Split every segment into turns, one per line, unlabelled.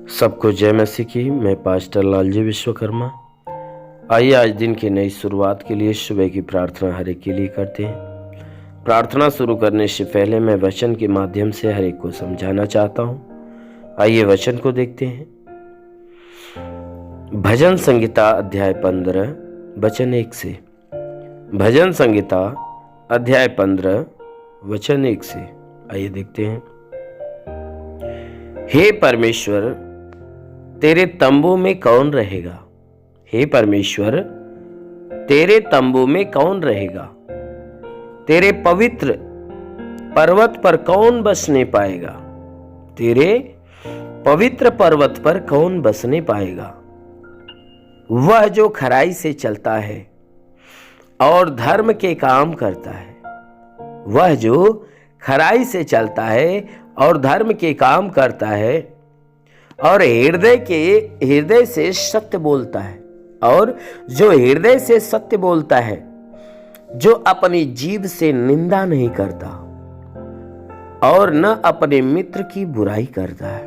सबको जय मसीह की। मैं पास्टर लालजी विश्वकर्मा। आइए आज दिन की नई शुरुआत के लिए सुबह की प्रार्थना हर एक के लिए करते हैं। प्रार्थना शुरू करने से पहले मैं वचन के माध्यम से हर एक को समझाना चाहता हूँ। आइए वचन को देखते हैं। भजन संहिता अध्याय 15 वचन 1 से। भजन संहिता अध्याय 15 वचन 1 से। आइए देखते हैं। हे परमेश्वर, तेरे तंबू में कौन रहेगा? हे परमेश्वर, तेरे तंबू में कौन रहेगा? तेरे पवित्र पर्वत पर कौन बसने पाएगा? तेरे पवित्र पर्वत पर कौन बसने पाएगा? वह जो खराई से चलता है और धर्म के काम करता है। वह जो खराई से चलता है और धर्म के काम करता है और हृदय से सत्य बोलता है। और जो हृदय से सत्य बोलता है, जो अपनी जीभ से निंदा नहीं करता और न अपने मित्र की बुराई करता है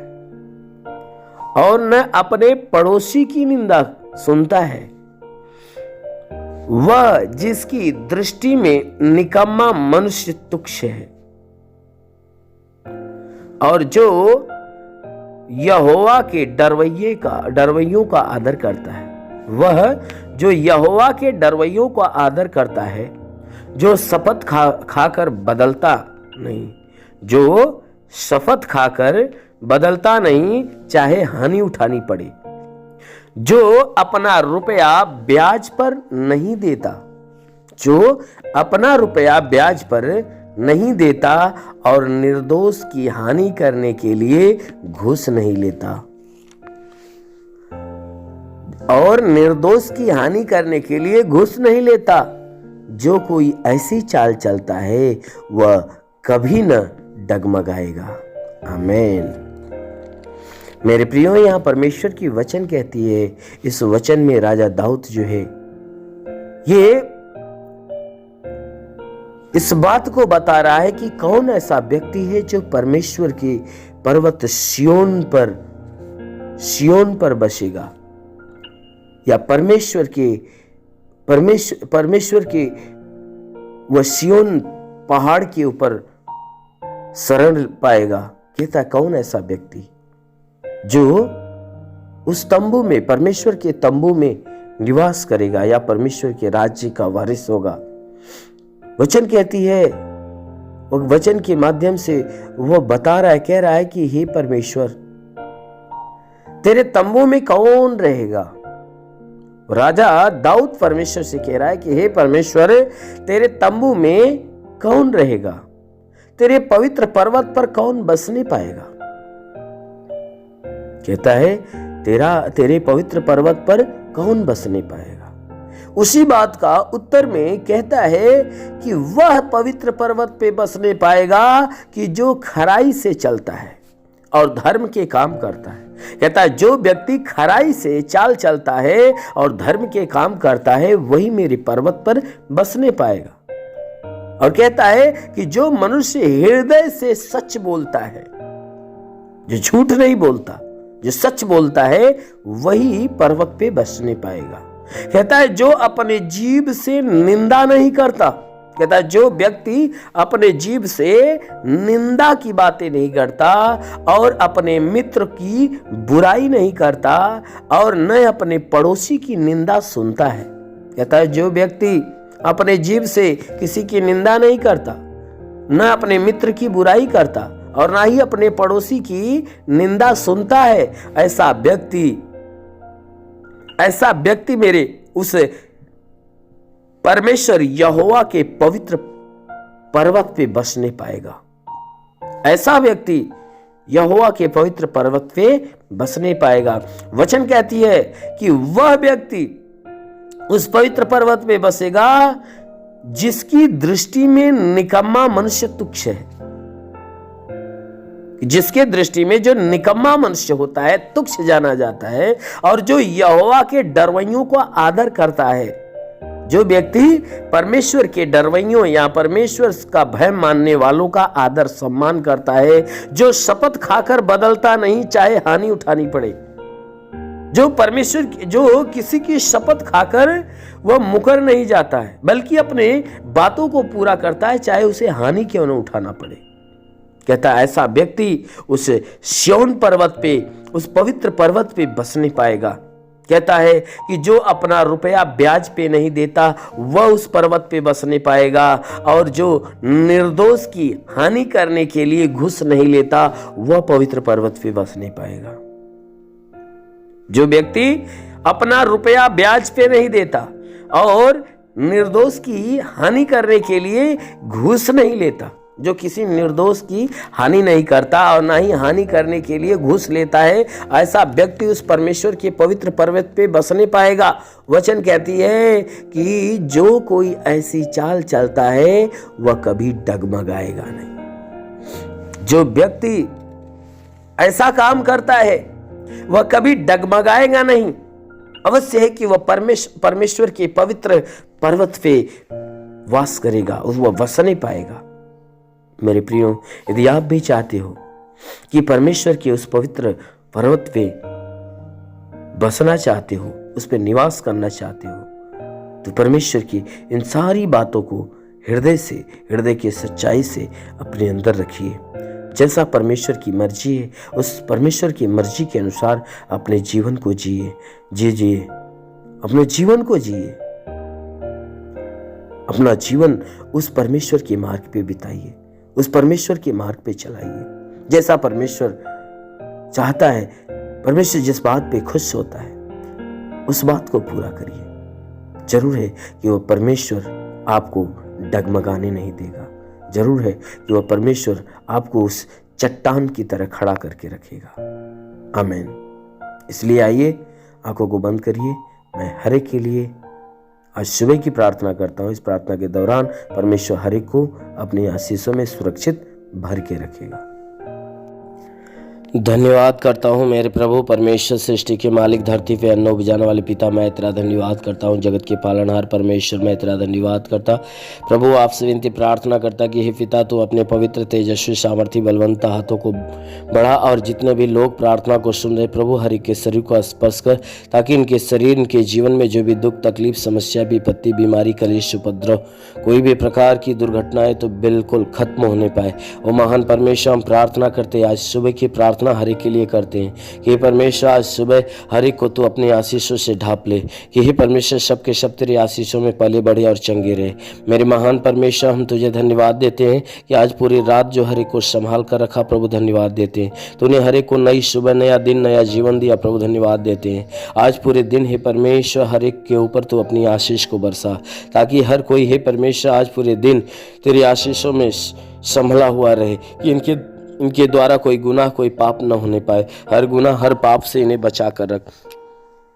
और न अपने पड़ोसी की निंदा सुनता है। वह जिसकी दृष्टि में निकम्मा मनुष्य तुच्छ है और जो यहोवा के डरवैयों का आदर करता है। वह जो यहोवा के डरवैयों का आदर करता है, जो शपथ खाकर बदलता नहीं, जो शपथ खाकर बदलता नहीं, चाहे हानि उठानी पड़े, जो अपना रुपया ब्याज पर नहीं देता, जो अपना रुपया ब्याज पर नहीं देता और निर्दोष की हानि करने के लिए घूस नहीं लेता। और निर्दोष की हानि करने के लिए घूस नहीं लेता। जो कोई ऐसी चाल चलता है वह कभी न डगमगाएगा। आमीन। मेरे प्रियो, यहाँ परमेश्वर की वचन कहती है, इस वचन में राजा दाऊद जो है ये इस बात को बता रहा है कि कौन ऐसा व्यक्ति है जो परमेश्वर के पर्वत सिय्योन पर बसेगा, या परमेश्वर के वह सिय्योन पहाड़ के ऊपर शरण पाएगा। कहता कौन ऐसा व्यक्ति जो उस तंबू में, परमेश्वर के तंबू में निवास करेगा या परमेश्वर के राज्य का वारिस होगा। वचन कहती है, वचन के माध्यम से वो बता रहा है, कह रहा है कि हे परमेश्वर, तेरे तंबू में कौन रहेगा? राजा दाऊद परमेश्वर से कह रहा है कि हे परमेश्वर, तेरे तंबू में कौन रहेगा? तेरे पवित्र पर्वत पर कौन बसने पाएगा? कहता है तेरे पवित्र पर्वत पर कौन बसने पाएगा? उसी बात का उत्तर में कहता है कि वह पवित्र पर्वत पे बसने पाएगा कि जो खराई से चलता है और धर्म के काम करता है। कहता है जो व्यक्ति खराई से चाल चलता है और धर्म के काम करता है, वही मेरे पर्वत पर बसने पाएगा। और कहता है कि जो मनुष्य हृदय से सच बोलता है, जो झूठ नहीं बोलता, जो सच बोलता है, वही पर्वत पे बसने पाएगा। कहता है जो अपने जीभ से निंदा नहीं करता। कहता है जो व्यक्ति अपने जीभ से निंदा की बातें नहीं करता और अपने मित्र की बुराई नहीं करता और न अपने पड़ोसी की निंदा सुनता है। कहता है जो व्यक्ति अपने जीभ से किसी की निंदा नहीं करता, न अपने मित्र की बुराई करता और ना ही अपने पड़ोसी की निंदा सुनता है, ऐसा व्यक्ति मेरे उस परमेश्वर यहोवा के पवित्र पर्वत पे बसने पाएगा। ऐसा व्यक्ति यहोवा के पवित्र पर्वत पे बसने पाएगा। वचन कहती है कि वह व्यक्ति उस पवित्र पर्वत पे बसेगा जिसकी दृष्टि में निकम्मा मनुष्य तुच्छ है। जिसके दृष्टि में जो निकम्मा मनुष्य होता है, तुच्छ जाना जाता है, और जो यहोवा के डरवैयों को आदर करता है जो व्यक्ति परमेश्वर के डरवैयों या परमेश्वर का भय मानने वालों का आदर सम्मान करता है, जो शपथ खाकर बदलता नहीं चाहे हानि उठानी पड़े, जो किसी की शपथ खाकर वह मुकर नहीं जाता है बल्कि अपने बातों को पूरा करता है चाहे उसे हानि क्यों न उठाना पड़े। कहता है ऐसा व्यक्ति उस सिय्योन पर्वत पे, उस पवित्र पर्वत पे बस नहीं पाएगा। कहता है कि जो अपना रुपया ब्याज पे नहीं देता वह उस पर्वत पे बस नहीं पाएगा, और जो निर्दोष की हानि करने के लिए घूस नहीं लेता वह पवित्र पर्वत पे बस नहीं पाएगा। जो व्यक्ति अपना रुपया ब्याज पे नहीं देता और निर्दोष की हानि करने के लिए घूस नहीं लेता, जो किसी निर्दोष की हानि नहीं करता और ना ही हानि करने के लिए घूस लेता है, ऐसा व्यक्ति उस परमेश्वर के पवित्र पर्वत पे बस नहीं पाएगा। वचन कहती है कि जो कोई ऐसी चाल चलता है वह कभी डगमगाएगा नहीं। जो व्यक्ति ऐसा काम करता है वह कभी डगमगाएगा नहीं। अवश्य है कि वह परमेश्वर के पवित्र पर्वत पे वास करेगा, वह बस नहीं पाएगा। मेरे प्रियो, यदि आप भी चाहते हो कि परमेश्वर के उस पवित्र पर्वत पे बसना चाहते हो, उस पे निवास करना चाहते हो, तो परमेश्वर की इन सारी बातों को हृदय की सच्चाई से अपने अंदर रखिए। जैसा परमेश्वर की मर्जी है उस परमेश्वर की मर्जी के अनुसार अपने जीवन को जिए, अपने जीवन को जिए, अपना जीवन उस परमेश्वर के मार्ग पे बिताइए, उस परमेश्वर के मार्ग पे चलाइए। जैसा परमेश्वर चाहता है, परमेश्वर जिस बात पे खुश होता है उस बात को पूरा करिए। जरूर है कि वह परमेश्वर आपको डगमगाने नहीं देगा, जरूर है कि वह परमेश्वर आपको उस चट्टान की तरह खड़ा करके रखेगा। आमीन। इसलिए आइए, आंखों को बंद करिए। मैं हर एक के लिए आज सुबह की प्रार्थना करता हूँ। इस प्रार्थना के दौरान परमेश्वर हर एक को अपनी आशीषों में सुरक्षित भर के रखेगा।
धन्यवाद करता हूँ मेरे प्रभु परमेश्वर, सृष्टि के मालिक, धरती पे अन्न उपजाने वाले पिता, मैं तेरा धन्यवाद करता हूँ। जगत के पालनहार परमेश्वर, मैं तेरा धन्यवाद करता प्रभु। आपसे विनती प्रार्थना करता कि हे पिता, तू अपने पवित्र तेजस्वी सामर्थी बलवंत हाथों को बढ़ा और जितने भी लोग प्रार्थना को सुन रहे प्रभु, हर एक के शरीर को स्पर्श कर, ताकि इनके शरीर, इनके जीवन में जो भी दुख तकलीफ समस्या विपत्ति बीमारी कलेश उपद्रव कोई भी प्रकार की दुर्घटनाएं तो बिल्कुल खत्म होने पाए। ओ महान परमेश्वर, हम प्रार्थना करते आज सुबह की प्रार्थना हर एक के लिए करते हैं कि परमेश्वर आज सुबह हर एक को तू अपनी आशीषों से ढाप ले, कि हे परमेश्वर सबके सब तेरी आशीषों में पले बढ़े और चंगे रहे। मेरे महान परमेश्वर, हम तुझे धन्यवाद देते हैं कि आज पूरी रात जो हर एक को संभाल कर रखा प्रभु, धन्यवाद देते हैं। तूने हर एक को नई सुबह, नया दिन, नया जीवन दिया प्रभु, धन्यवाद देते हैं। आज पूरे दिन हे परमेश्वर हर एक के ऊपर तू अपनी आशीष को बरसा, ताकि हर कोई हे परमेश्वर आज पूरे दिन तेरी आशीषों में संभला हुआ रहे, कि इनके द्वारा कोई गुनाह कोई पाप न होने पाए। हर गुनाह हर पाप से इन्हें बचा कर रख।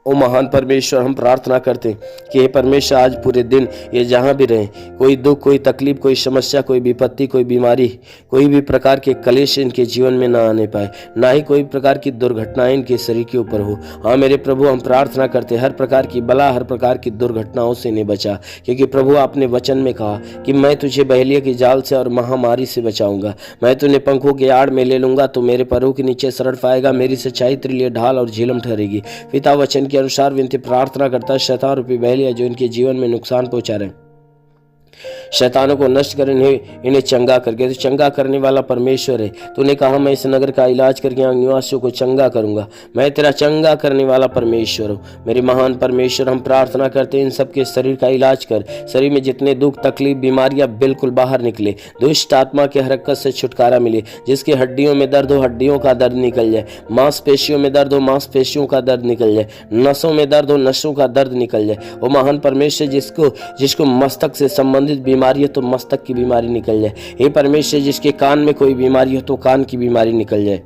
ओ महान परमेश्वर, हम प्रार्थना करते हैं कि हे परमेश्वर आज पूरे दिन ये जहाँ भी रहें, कोई दुख कोई तकलीफ कोई समस्या कोई विपत्ति कोई बीमारी कोई भी प्रकार के कलेश इनके जीवन में ना आने पाए, ना ही कोई प्रकार की दुर्घटनाएं इनके शरीर के ऊपर हो। हाँ मेरे प्रभु, हम प्रार्थना करते हैं हर प्रकार की बला हर प्रकार की दुर्घटनाओं से इन्हें बचा, क्योंकि प्रभु आपने वचन में कहा कि मैं तुझे बहेलिया की जाल से और महामारी से बचाऊंगा, मैं तुझे पंखों के आड़ में ले लूंगा, तो मेरे पैरों के नीचे शरण पाएगा, मेरी सच्चाई तेरे लिए ढाल और झीलम ठहरेगी। पिता वचन के अनुसार विनती प्रार्थना करता है, शैतान रूपी बहेलिया जो इनके जीवन में नुकसान पहुंचा रहे, शैतानों को नष्ट कर इन्हें चंगा करके, तो चंगा करने वाला परमेश्वर है। तूने कहा मैं इस नगर का इलाज करके यहाँ निवासियों को चंगा करूंगा, मैं तेरा चंगा करने वाला परमेश्वर हूँ। मेरे महान परमेश्वर, हम प्रार्थना करते हैं इन सबके शरीर का इलाज कर, शरीर में जितने दुख तकलीफ बीमारियां बिल्कुल बाहर निकले, दुष्ट आत्मा के हरकत से छुटकारा मिले, जिसकी हड्डियों में दर्द हो हड्डियों का दर्द निकल जाए, मांसपेशियों में दर्द हो मांसपेशियों का दर्द निकल जाए, नसों में दर्द हो नसों का दर्द निकल जाए। वो महान परमेश्वर, जिसको मस्तक से संबंधित बीमारी है तो मस्तक की बीमारी निकल जाए। हे परमेश्वर, जिसके कान में कोई बीमारी हो तो कान की बीमारी निकल जाए।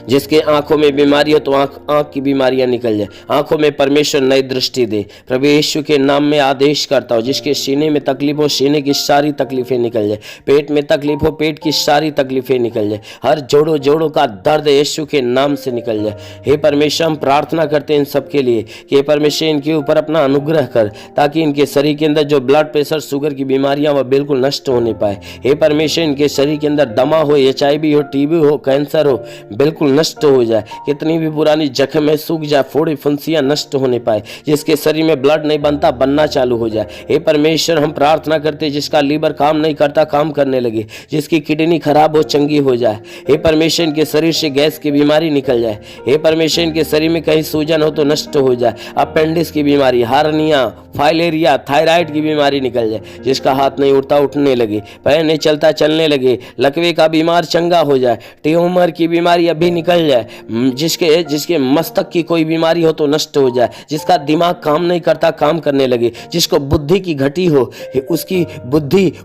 जिसके आंखों में बीमारी हो तो आंख की बीमारियां निकल जाए, आंखों में परमेश्वर नई दृष्टि दे। प्रभु यीशु के नाम में आदेश करता हूं, जिसके सीने में तकलीफ हो सीने की सारी तकलीफें निकल जाए, पेट में तकलीफ हो पेट की सारी तकलीफें निकल जाए, हर जोड़ों का दर्द यीशु के नाम से निकल जाए। हे परमेश्वर, हम प्रार्थना करते हैं इन सब के लिए कि हे परमेश्वर इनके ऊपर अपना अनुग्रह कर, ताकि इनके शरीर के अंदर जो ब्लड प्रेशर शुगर की बीमारियां वह बिल्कुल नष्ट होने पाए। हे परमेश्वर, इनके शरीर के अंदर दमा हो, HIV हो, TB हो, कैंसर हो, बिल्कुल नष्ट हो जाए। कितनी भी पुरानी जख्म है सूख जाए, फोड़े फुंसियां नष्ट होने पाए, जिसके शरीर में ब्लड नहीं बनता बनना चालू हो जाए। हे परमेश्वर, हम प्रार्थना करते जिसका लीवर काम नहीं करता काम करने लगे, जिसकी किडनी खराब हो चंगी हो जाए। हे परमेश्वर, इनके शरीर से गैस की बीमारी निकल जाए। हे परमेश्वर, इनके शरीर में कहीं सूजन हो तो नष्ट हो जाए। अपेंडिक्स की बीमारी, हार्निया, फाइलेरिया, थायराइड की बीमारी निकल जाए। जिसका हाथ नहीं उठता उठने लगे, पैर नहीं चलता चलने लगे, लकवे का बीमार चंगा हो जाए, ट्यूमर की बीमारी अभी निकल जाए, जिसके मस्तक की कोई बीमारी हो तो नष्ट हो जाए, जिसका दिमाग काम नहीं करता काम करने लगे, जिसको बुद्धि की घटी हो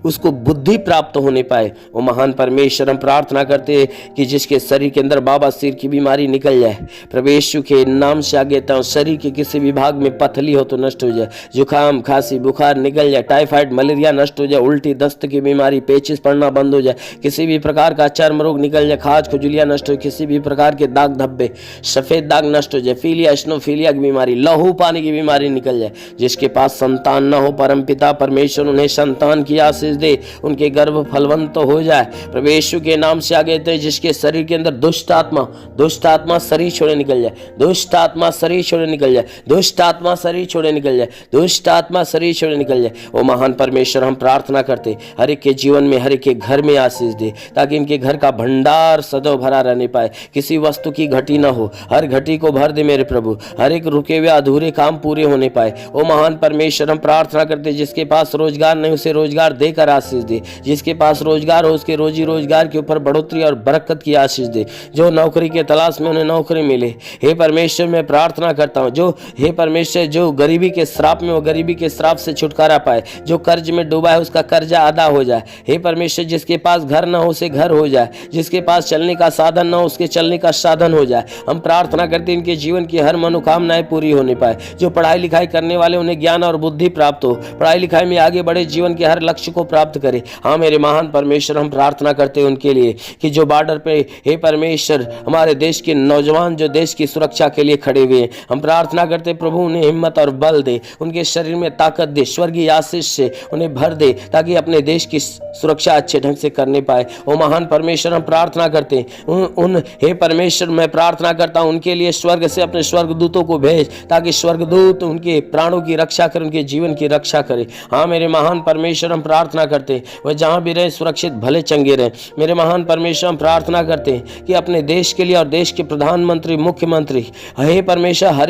उसको बुद्धि प्राप्त होने पाए। वो महान परमेश्वर, हम प्रार्थना करते हैं कि जिसके शरीर के अंदर बाबा सिर की बीमारी निकल जाए, प्रभु यीशु के नाम से आगे तो शरीर के किसी भी भाग में पथली हो तो नष्ट हो जाए, जुकाम खांसी बुखार निकल जाए, टाइफाइड मलेरिया नष्ट हो जाए, उल्टी दस्त की बीमारी, पेचिस पड़ना बंद हो जाए, किसी भी प्रकार का चर्म रोग निकल जाए, खाज खुजलियां नष्ट हो, किसी भी प्रकार के दाग धब्बे सफेद दाग नष्ट हो जाए, फीलिया स्नोफीलिया की बीमारी, लहू पानी की बीमारी निकल जाए। जिसके पास संतान न हो, परमपिता परमेश्वर उन्हें संतान की आशीष दे, उनके गर्भ फलवंत हो जाए। प्रभु यीशु के नाम से आगे थे, जिसके शरीर के अंदर दुष्ट आत्मा शरीर छोड़े निकल जाए, दुष्ट आत्मा शरीर छोड़े निकल जाए, दुष्ट आत्मा शरीर छोड़े निकल जाए, दुष्ट आत्मा शरीर छोड़े निकल जाए। ओ महान परमेश्वर, हम प्रार्थना करते हर एक के जीवन में, हर एक के घर में आशीष दे, ताकि इनके घर का भंडार सदैव भरा रहने पाए, किसी वस्तु की घटी ना हो, हर घटी को भर दे मेरे प्रभु, हर एक रुके हुए अधूरे काम पूरे होने पाए। ओ महान परमेश्वर, हम प्रार्थना करते जिसके पास रोजगार नहीं उसे रोजगार देकर आशीष दे, जिसके पास रोजगार हो उसके रोजी रोजगार के ऊपर बढ़ोतरी और बरकत की आशीष दे, जो नौकरी के तलाश में उन्हें नौकरी मिले। हे परमेश्वर, मैं प्रार्थना करता हूँ जो हे परमेश्वर जो गरीबी के श्राप में, वो गरीबी के श्राप से छुटकारा पाए, जो कर्ज में डूबा है उसका कर्जा अदा हो जाए। हे परमेश्वर, जिसके पास घर ना हो उसे घर हो जाए, जिसके पास चलने का साधन ना हो उसके चलने का साधन हो जाए। हम प्रार्थना करते हैं इनके जीवन की हर मनोकामनाएं पूरी होने पाए, जो पढ़ाई लिखाई करने वाले उन्हें ज्ञान और बुद्धि प्राप्त हो, पढ़ाई लिखाई में आगे बढ़े, जीवन के हर लक्ष्य को प्राप्त करे। हाँ मेरे महान परमेश्वर, हम प्रार्थना करते हैं उनके लिए कि जो बॉर्डर पे हे परमेश्वर हमारे देश के नौजवान जो देश की सुरक्षा के लिए खड़े हुए हैं, हम प्रार्थना करते प्रभु उन्हें हिम्मत और बल दे, उनके शरीर में ताकत दे, स्वर्गीय आशीष से उन्हें भर दे, ताकि अपने देश की सुरक्षा अच्छे ढंग से करने पाए। ओ महान परमेश्वर, हम प्रार्थना करते हैं हे परमेश्वर, मैं प्रार्थना करता हूं उनके लिए स्वर्ग से अपने स्वर्गदूतों को भेज, ताकि स्वर्गदूत उनके प्राणों की रक्षा करें, उनके जीवन की रक्षा करें। हाँ मेरे महान परमेश्वर, हम प्रार्थना करते हैं वह जहां भी रहे सुरक्षित भले चंगे रहे। मेरे महान परमेश्वर, हम प्रार्थना करते हैं कि अपने देश के लिए और देश के प्रधानमंत्री मुख्यमंत्री हे परमेश्वर हर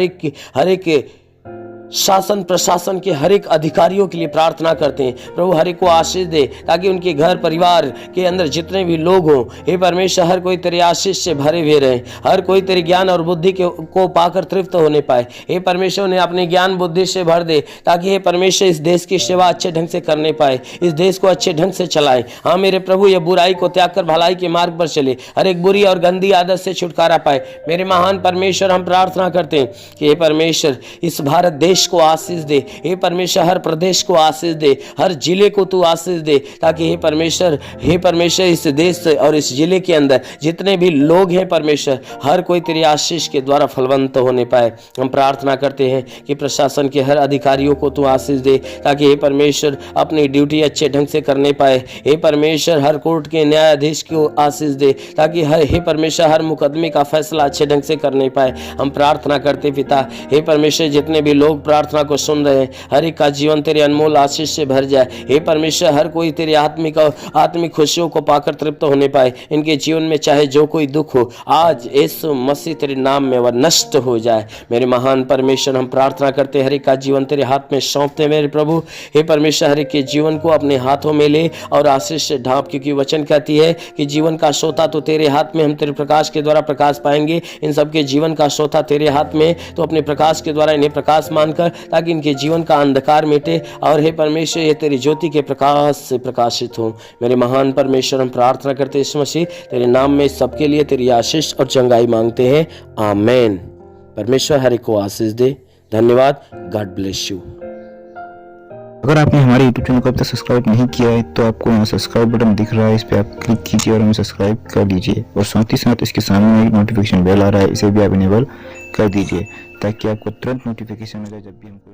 एक शासन प्रशासन के हर एक अधिकारियों के लिए प्रार्थना करते हैं, प्रभु हर एक को आशीष दे, ताकि उनके घर परिवार के अंदर जितने भी लोग हों हे परमेश्वर हर कोई तेरे आशीष से भरे हुए रहे, हर कोई तेरे ज्ञान और बुद्धि को पाकर तृप्त होने पाए। हे परमेश्वर उन्हें अपने ज्ञान बुद्धि से भर दे, ताकि हे परमेश्वर इस देश की सेवा अच्छे ढंग से करने पाए, इस देश को अच्छे ढंग से चलाए। हाँ मेरे प्रभु, ये बुराई को त्याग कर भलाई के मार्ग पर चले, हर एक बुरी और गंदी आदत से छुटकारा पाए। मेरे महान परमेश्वर, हम प्रार्थना करते हैं कि हे परमेश्वर इस भारत देश को आशीष दे, हे परमेश्वर हर प्रदेश को आशीष दे, हर जिले को तू आशीष दे, ताकि हे परमेश्वर इस देश और इस जिले के अंदर जितने भी लोग हैं परमेश्वर हर कोई तेरी आशीष के द्वारा फलवंत होने पाए। हम प्रार्थना करते हैं कि प्रशासन के हर अधिकारियों को तू आशीष दे, ताकि हे परमेश्वर अपनी ड्यूटी अच्छे ढंग से करने पाए। हे परमेश्वर हर कोर्ट के न्यायाधीश को आशीष दे, ताकि हे परमेश्वर हर मुकदमे का फैसला अच्छे ढंग से करने पाए। हम प्रार्थना करते पिता, हे परमेश्वर जितने भी लोग प्रार्थना को सुन रहे हैं हर एक का जीवन तेरे अनमोल आशीष से भर जाए। हे परमेश्वर हर कोई तेरे आत्मिक खुशियों को पाकर तृप्त होने पाए। इनके जीवन में चाहे जो कोई दुख हो आज यीशु मसीह तेरे नाम में वह नष्ट हो जाए। मेरे महान परमेश्वर, हम प्रार्थना करते हर एक का जीवन तेरे हाथ में सौंपते मेरे प्रभु। हे परमेश्वर हर एक के जीवन को अपने हाथों में ले और आशीष से ढांप, क्योंकि वचन कहती है कि जीवन का सोता तो तेरे हाथ में, हम तेरे प्रकाश के द्वारा प्रकाश पाएंगे। इन सबके जीवन का सोता तेरे हाथ में, तो अपने प्रकाश के द्वारा इन्हें प्रकाश मानकर कर, ताकि इनके जीवन का अंधकार मिटे और हे परमेश्वर ये तेरी ज्योति के प्रकाश से प्रकाशित हो। मेरे महान परमेश्वर, हम प्रार्थना करते हैं यीशु मसीह तेरे नाम में सबके लिए तेरी आशीष और चंगाई मांगते हैं, आमेन। परमेश्वर हर एक को आशीष दे। धन्यवाद। God bless you.
अगर आपने हमारे YouTube चैनल को अब तक सब्सक्राइब नहीं किया है तो आपको यहाँ सब्सक्राइब बटन दिख रहा है, इस पर आप क्लिक कीजिए और हमें सब्सक्राइब कर लीजिए। और साथ ही साथ इसके सामने एक नोटिफिकेशन बेल आ रहा है, इसे भी आप इनेबल कर दीजिए ताकि आपको तुरंत नोटिफिकेशन मिले जब भी हम कोई